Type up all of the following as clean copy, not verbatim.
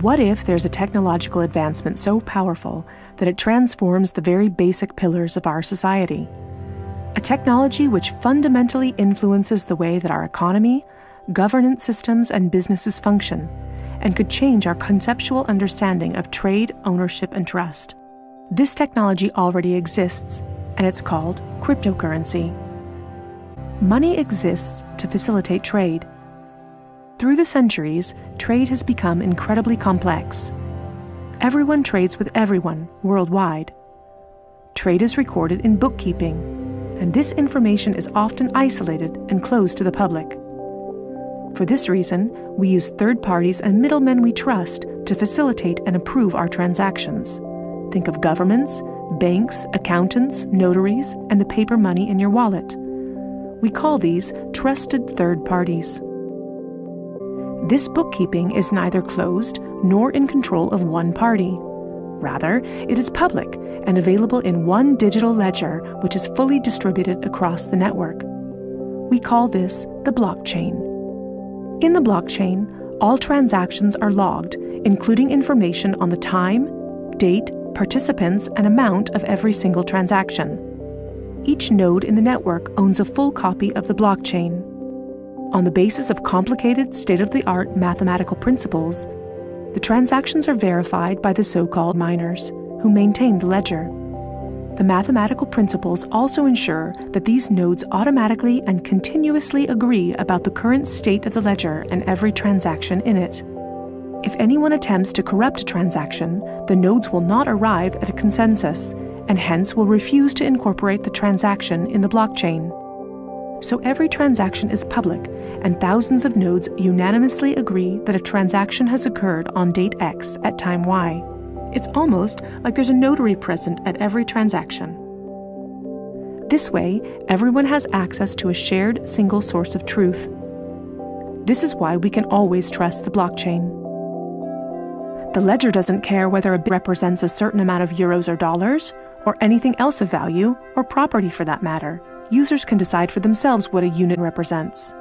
What if there's a technological advancement so powerful that it transforms the very basic pillars of our society? A technology which fundamentally influences the way that our economy, governance systems, and businesses function, and could change our conceptual understanding of trade, ownership, and trust. This technology already exists, and it's called cryptocurrency. Money exists to facilitate trade. Through the centuries, trade has become incredibly complex. Everyone trades with everyone worldwide. Trade is recorded in bookkeeping, and this information is often isolated and closed to the public. For this reason, we use third parties and middlemen we trust to facilitate and approve our transactions. Think of governments, banks, accountants, notaries, and the paper money in your wallet. We call these trusted third parties. This bookkeeping is neither closed nor in control of one party. Rather, it is public and available in one digital ledger which is fully distributed across the network. We call this the blockchain. In the blockchain, all transactions are logged, including information on the time, date, participants, and amount of every single transaction. Each node in the network owns a full copy of the blockchain. On the basis of complicated, state-of-the-art mathematical principles, the transactions are verified by the so-called miners, who maintain the ledger. The mathematical principles also ensure that these nodes automatically and continuously agree about the current state of the ledger and every transaction in it. If anyone attempts to corrupt a transaction, the nodes will not arrive at a consensus, and hence will refuse to incorporate the transaction in the blockchain. So every transaction is public, and thousands of nodes unanimously agree that a transaction has occurred on date X at time Y. It's almost like there's a notary present at every transaction. This way, everyone has access to a shared single source of truth. This is why we can always trust the blockchain. The ledger doesn't care whether it represents a certain amount of euros or dollars, or anything else of value, or property for that matter. Users can decide for themselves what a unit represents.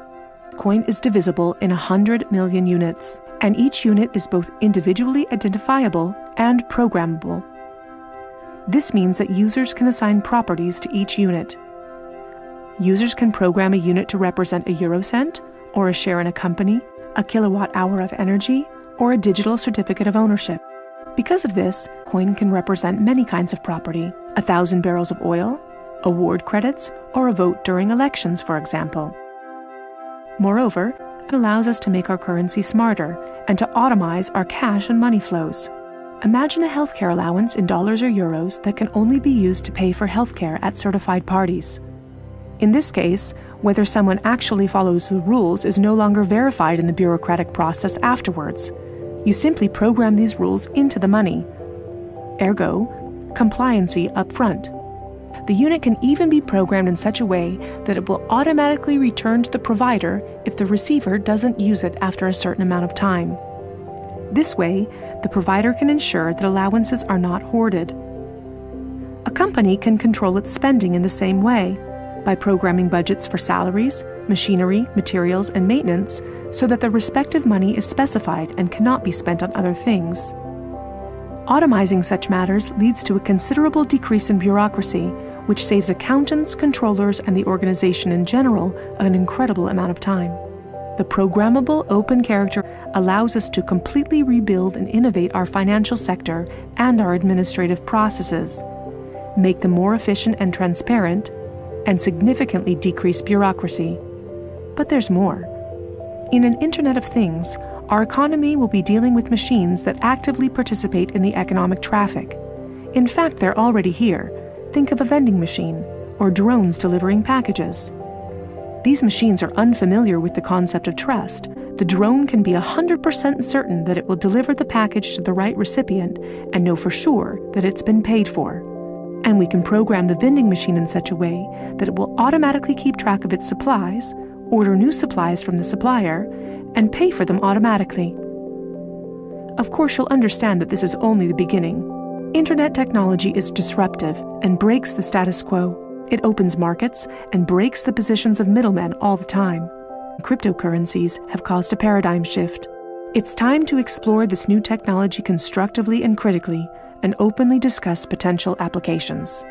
Coin is divisible in 100 million units, and each unit is both individually identifiable and programmable. This means that users can assign properties to each unit. Users can program a unit to represent a eurocent, or a share in a company, a kilowatt-hour of energy, or a digital certificate of ownership. Because of this, coin can represent many kinds of property: 1,000 barrels of oil, award credits, or a vote during elections, for example. Moreover, it allows us to make our currency smarter and to automize our cash and money flows. Imagine a healthcare allowance in dollars or euros that can only be used to pay for healthcare at certified parties. In this case, whether someone actually follows the rules is no longer verified in the bureaucratic process afterwards. You simply program these rules into the money. Ergo, compliancy up front. The unit can even be programmed in such a way that it will automatically return to the provider if the receiver doesn't use it after a certain amount of time. This way, the provider can ensure that allowances are not hoarded. A company can control its spending in the same way, by programming budgets for salaries, machinery, materials, and maintenance so that the respective money is specified and cannot be spent on other things. Automizing such matters leads to a considerable decrease in bureaucracy, which saves accountants, controllers, and the organization in general an incredible amount of time. The programmable open character allows us to completely rebuild and innovate our financial sector and our administrative processes, make them more efficient and transparent, and significantly decrease bureaucracy. But there's more. In an Internet of Things, our economy will be dealing with machines that actively participate in the economic traffic. In fact, they're already here. Think of a vending machine, or drones delivering packages. These machines are unfamiliar with the concept of trust. The drone can be 100% certain that it will deliver the package to the right recipient and know for sure that it's been paid for. And we can program the vending machine in such a way that it will automatically keep track of its supplies, order new supplies from the supplier, and pay for them automatically. Of course, you'll understand that this is only the beginning. Internet technology is disruptive and breaks the status quo. It opens markets and breaks the positions of middlemen all the time. Cryptocurrencies have caused a paradigm shift. It's time to explore this new technology constructively and critically, and openly discuss potential applications.